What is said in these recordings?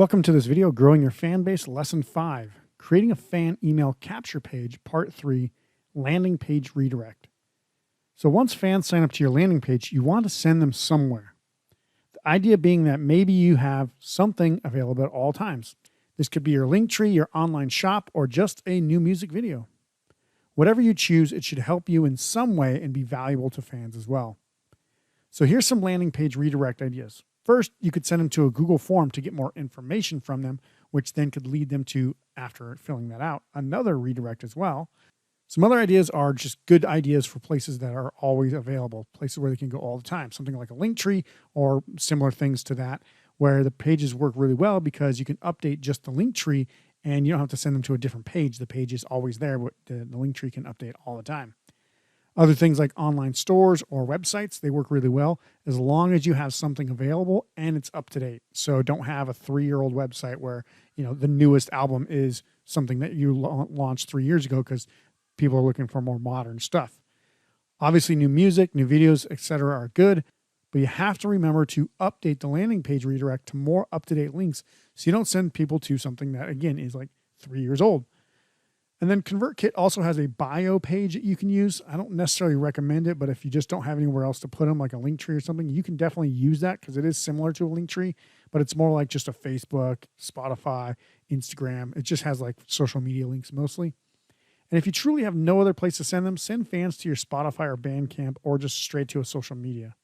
Welcome to this video, Growing Your Fan Base, Lesson 5, Creating a Fan Email Capture Page, Part 3, Landing Page Redirect. So once fans sign up to your landing page, you want to send them somewhere. The idea being that maybe you have something available at all times. This could be your link tree, your online shop, or just a new music video. Whatever you choose, it should help you in some way and be valuable to fans as well. So here's some landing page redirect ideas. First, you could send them to a Google form to get more information from them, which then could lead them to, after filling that out, another redirect as well. Some other ideas are just good ideas for places that are always available, places where they can go all the time, something like a link tree or similar things to that, where the pages work really well because you can update just the link tree and you don't have to send them to a different page. The page is always there, but the link tree can update all the time. Other things like online stores or websites, they work really well as long as you have something available and it's up to date. So don't have a 3-year-old website where, the newest album is something that you launched 3 years ago because people are looking for more modern stuff. Obviously, new music, new videos, etc. are good, but you have to remember to update the landing page redirect to more up-to-date links so you don't send people to something that, again, is like 3 years old. And then ConvertKit also has a bio page that you can use. I don't necessarily recommend it, but if you just don't have anywhere else to put them, like a link tree or something, you can definitely use that because it is similar to a link tree, but it's more like just a Facebook, Spotify, Instagram. It just has like social media links mostly. And if you truly have no other place to send them, send fans to your Spotify or Bandcamp or just straight to a social media.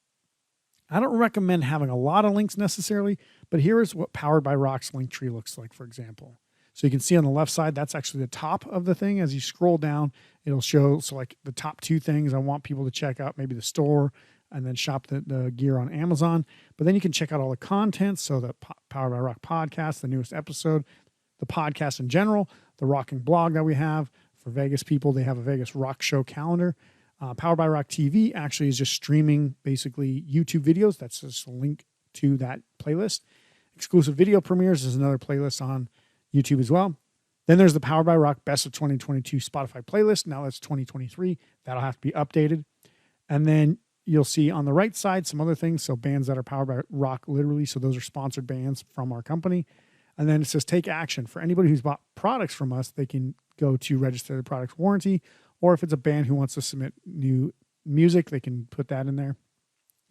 I don't recommend having a lot of links necessarily, but here is what Powered by Rock's link tree looks like, for example. So you can see on the left side, that's actually the top of the thing. As you scroll down, it'll show, so like the top 2 things I want people to check out, maybe the store and then shop the gear on Amazon. But then you can check out all the content. So the Powered by Rock podcast, the newest episode, the podcast in general, the rocking blog that we have. For Vegas people, they have a Vegas rock show calendar. Powered by Rock TV actually is just streaming basically YouTube videos. That's just a link to that playlist. Exclusive video premieres is another playlist on YouTube as well. Then there's the Powered by Rock Best of 2022 Spotify playlist. Now that's 2023. That'll have to be updated. And then you'll see on the right side some other things. So bands that are Powered by Rock literally. So those are sponsored bands from our company. And then it says take action. For anybody who's bought products from us, they can go to register the product's warranty. Or if it's a band who wants to submit new music, they can put that in there.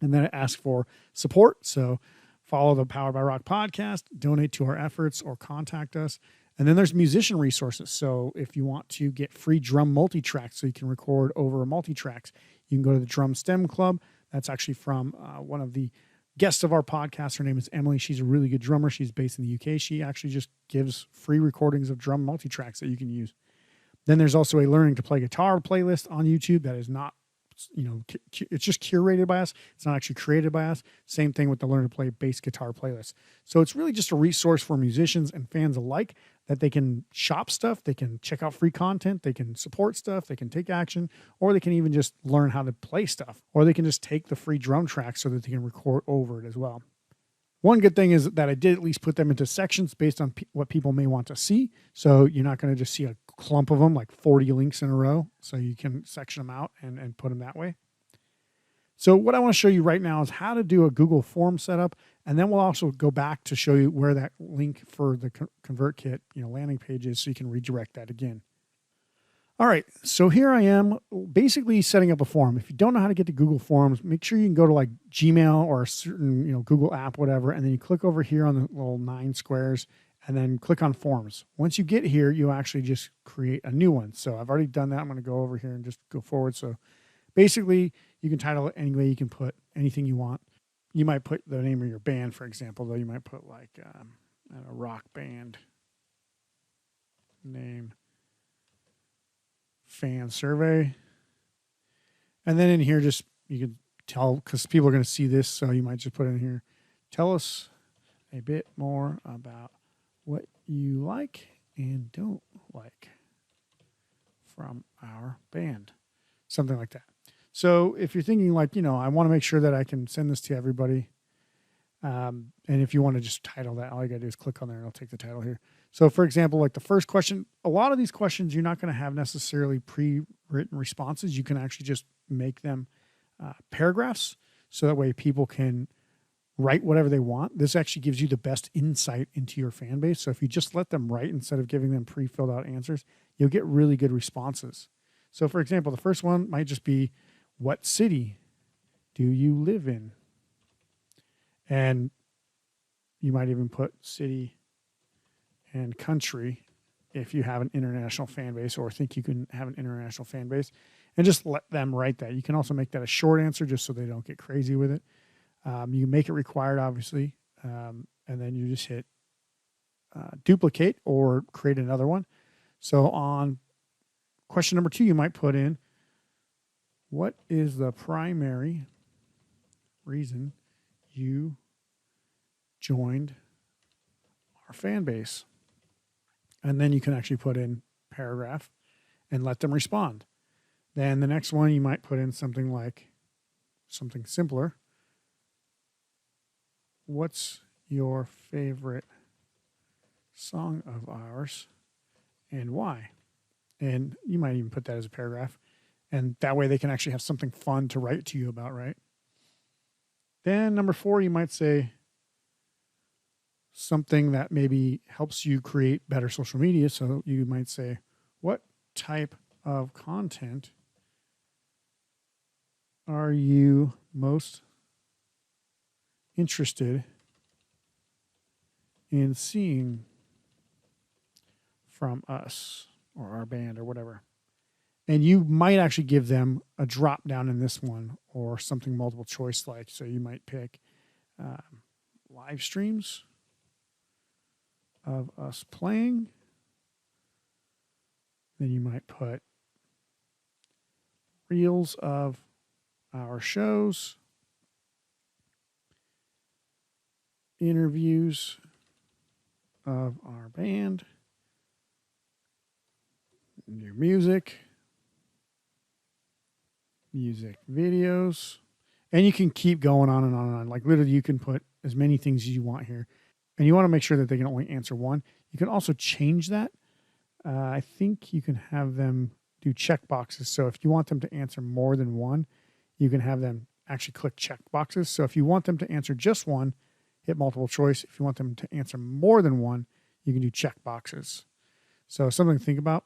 And then it asks for support. So follow the Powered by Rock podcast, donate to our efforts, or contact us. And then there's musician resources. So if you want to get free drum multi-tracks so you can record over multi-tracks, you can go to the Drum STEM Club. That's actually from one of the guests of our podcast. Her name is Emily. She's a really good drummer. She's based in the UK. She actually just gives free recordings of drum multi-tracks that you can use. Then there's also a learning to play guitar playlist on YouTube that is not, it's just curated by us. It's not actually created by us. Same thing with the learn to play bass guitar playlist. So it's really just a resource for musicians and fans alike that they can shop stuff. They can check out free content. They can support stuff. They can take action, or they can even just learn how to play stuff, or they can just take the free drum track so that they can record over it as well. One good thing is that I did at least put them into sections based on what people may want to see. So you're not going to just see a clump of them, like 40 links in a row. So you can section them out and put them that way. So what I want to show you right now is how to do a Google form setup. And then we'll also go back to show you where that link for the ConvertKit, landing page is so you can redirect that again. All right, so here I am basically setting up a form. If you don't know how to get to Google Forms, make sure you can go to like Gmail or a certain Google app, whatever, and then you click over here on the little 9 squares and then click on Forms. Once you get here, you actually just create a new one. So I've already done that. I'm going to go over here and just go forward. So basically, you can title it any way. You can put anything you want. You might put the name of your band, for example, though. You might put like a rock band name. Fan survey. And then in here, just you can tell, because people are going to see this, so you might just put in here, tell us a bit more about what you like and don't like from our band. Something like that. So if you're thinking like, I want to make sure that I can send this to everybody. And if you want to just title that, all you got to do is click on there and it'll take the title here. So for example, like the first question, a lot of these questions, you're not going to have necessarily pre-written responses. You can actually just make them paragraphs. So that way people can write whatever they want, this actually gives you the best insight into your fan base. So if you just let them write instead of giving them pre-filled out answers, you'll get really good responses. So for example, the first one might just be, what city do you live in? And you might even put city and country if you have an international fan base or think you can have an international fan base, and just let them write that. You can also make that a short answer just so they don't get crazy with it. You can make it required, obviously, and then you just hit duplicate or create another one. So on question number 2, you might put in, what is the primary reason you joined our fan base? And then you can actually put in paragraph and let them respond. Then the next one, you might put in something like something simpler. What's your favorite song of ours and why? And you might even put that as a paragraph. And that way they can actually have something fun to write to you about, right? Then number 4, you might say something that maybe helps you create better social media. So you might say, what type of content are you most interested in seeing from us or our band or whatever? And you might actually give them a drop down in this one or something multiple choice like. So you might pick live streams of us playing. Then you might put reels of our shows, interviews of our band, new music videos, and you can keep going on and on and on. Like literally you can put as many things as you want here, and you want to make sure that they can only answer one. You can also change that. I think you can have them do check boxes. So if you want them to answer more than one, you can have them actually click check boxes. So if you want them to answer just one, hit multiple choice. If you want them to answer more than one, you can do check boxes. So something to think about.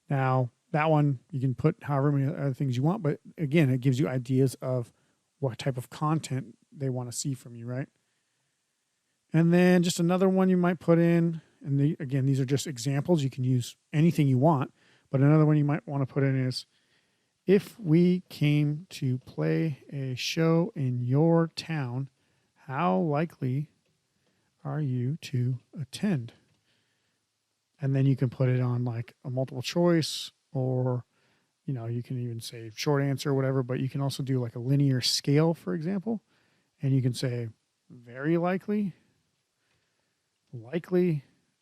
Now, that one, you can put however many other things you want, but again, it gives you ideas of what type of content they want to see from you, right? And then just another one you might put in, and again, these are just examples. You can use anything you want, but another one you might want to put in is, if we came to play a show in your town, how likely are you to attend? And then you can put it on like a multiple choice, or, you can even say short answer or whatever, but you can also do like a linear scale, for example. And you can say very likely,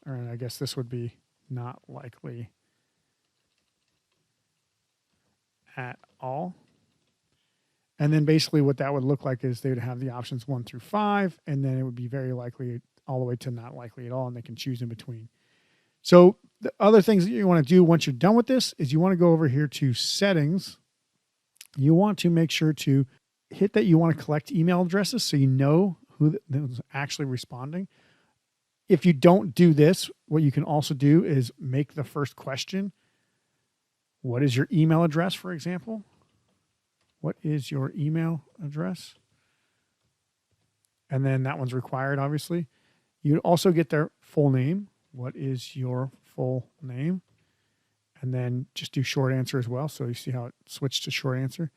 or I guess this would be not likely at all. And then basically what that would look like is they would have the options 1 through 5, and then it would be very likely all the way to not likely at all, and they can choose in between. So the other things that you want to do once you're done with this is you want to go over here to settings. You want to make sure to hit that you want to collect email addresses so you know who is actually responding. If you don't do this, what you can also do is make the first question, what is your email address, for example? What is your email address? And then that one's required, obviously. You also get their full name. What is your full name? And then just do short answer as well. So you see how it switched to short answer.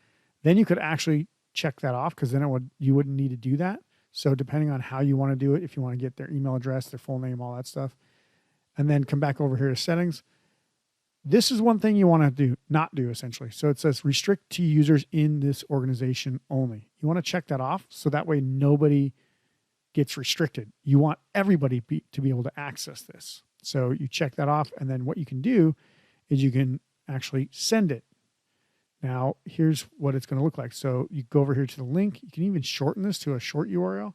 Then you could actually check that off, because then you wouldn't need to do that. So depending on how you want to do it, if you want to get their email address, their full name, all that stuff, and then come back over here to settings. This is one thing you want to not do essentially. So it says restrict to users in this organization only. You want to check that off so that way nobody gets restricted. You want everybody to be able to access this. So you check that off, and then what you can do is you can actually send it. Now, here's what it's going to look like. So you go over here to the link. You can even shorten this to a short URL.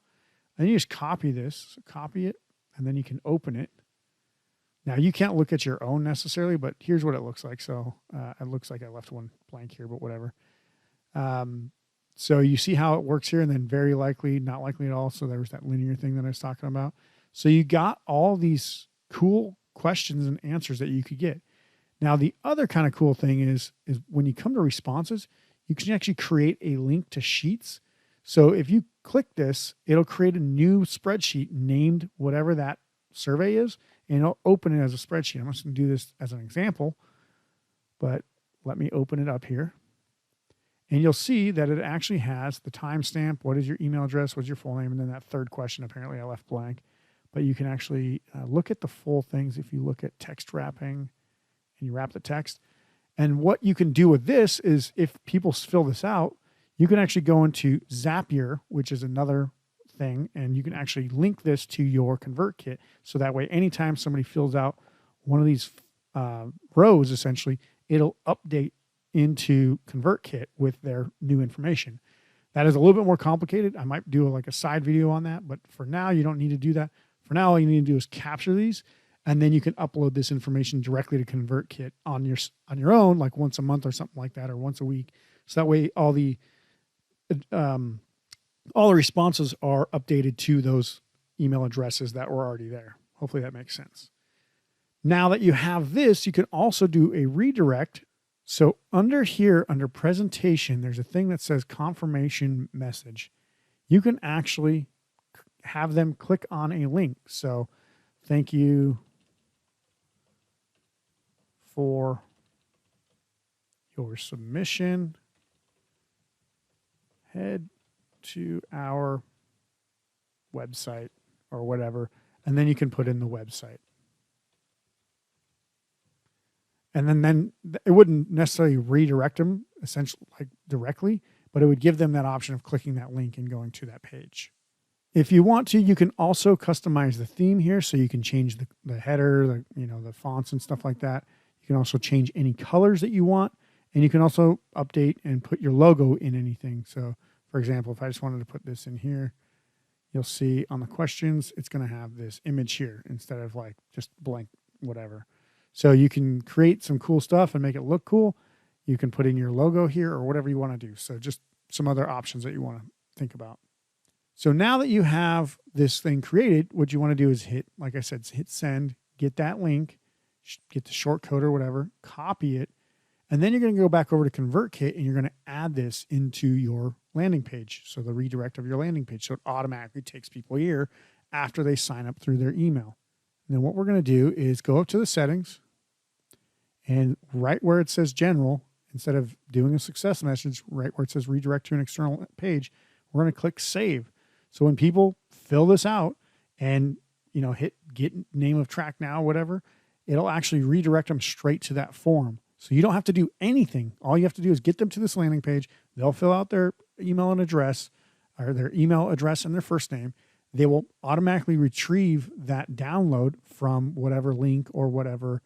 And you just copy this, so copy it, and then you can open it. Now, you can't look at your own necessarily, but here's what it looks like. So it looks like I left one blank here, but whatever. So you see how it works here, and then very likely, not likely at all. So there was that linear thing that I was talking about. So you got all these cool questions and answers that you could get. Now, the other kind of cool thing is when you come to responses, you can actually create a link to sheets. So if you click this, it'll create a new spreadsheet named whatever that survey is, and it'll open it as a spreadsheet. I'm just going to do this as an example, but let me open it up here. And you'll see that it actually has the timestamp, what is your email address, what's your full name, and then that third question apparently I left blank. But you can actually look at the full things if you look at text wrapping and you wrap the text. And what you can do with this is if people fill this out, you can actually go into Zapier, which is another thing, and you can actually link this to your ConvertKit. So that way, anytime somebody fills out one of these rows, essentially, it'll update into ConvertKit with their new information. That is a little bit more complicated. I might do like a side video on that, but for now, you don't need to do that. For now, all you need to do is capture these, and then you can upload this information directly to ConvertKit on your own, like once a month or something like that, or once a week. So that way, all the responses are updated to those email addresses that were already there. Hopefully that makes sense. Now that you have this, you can also do a redirect. So under here, under presentation, there's a thing that says confirmation message. You can actually have them click on a link. So thank you for your submission. Head to our website or whatever, and then you can put in the website. And then it wouldn't necessarily redirect them essentially like directly, but it would give them that option of clicking that link and going to that page. If you want to, you can also customize the theme here, so you can change the header, the fonts and stuff like that. You can also change any colors that you want, and you can also update and put your logo in anything. So, for example, if I just wanted to put this in here, you'll see on the questions, it's going to have this image here instead of like just blank whatever. So you can create some cool stuff and make it look cool. You can put in your logo here or whatever you want to do. So just some other options that you want to think about. So now that you have this thing created, what you want to do is hit, like I said, hit send, get that link, get the short code or whatever, copy it, and then you're going to go back over to ConvertKit and you're going to add this into your landing page. So the redirect of your landing page. So it automatically takes people here after they sign up through their email. And then what we're going to do is go up to the settings, and right where it says general, instead of doing a success message, right where it says redirect to an external page, we're going to click save. So when people fill this out and, hit get name of track now, whatever, it'll actually redirect them straight to that form. So you don't have to do anything. All you have to do is get them to this landing page. They'll fill out their email and address, or their email address and their first name. They will automatically retrieve that download from whatever link or whatever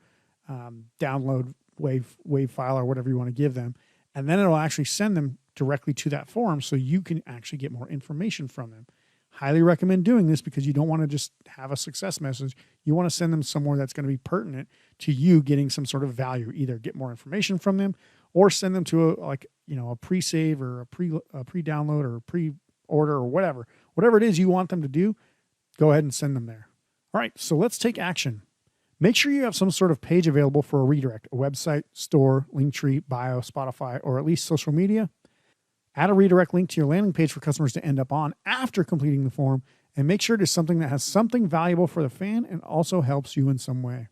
download wave file or whatever you want to give them. And then it'll actually send them directly to that form so you can actually get more information from them. Highly recommend doing this because you don't want to just have a success message. You want to send them somewhere that's going to be pertinent to you getting some sort of value. Either get more information from them or send them to a pre-save or a pre-download or a pre-order or whatever. Whatever it is you want them to do, go ahead and send them there. All right, so let's take action. Make sure you have some sort of page available for a redirect, a website, store, Linktree, bio, Spotify, or at least social media. Add a redirect link to your landing page for customers to end up on after completing the form, and make sure it is something that has something valuable for the fan and also helps you in some way.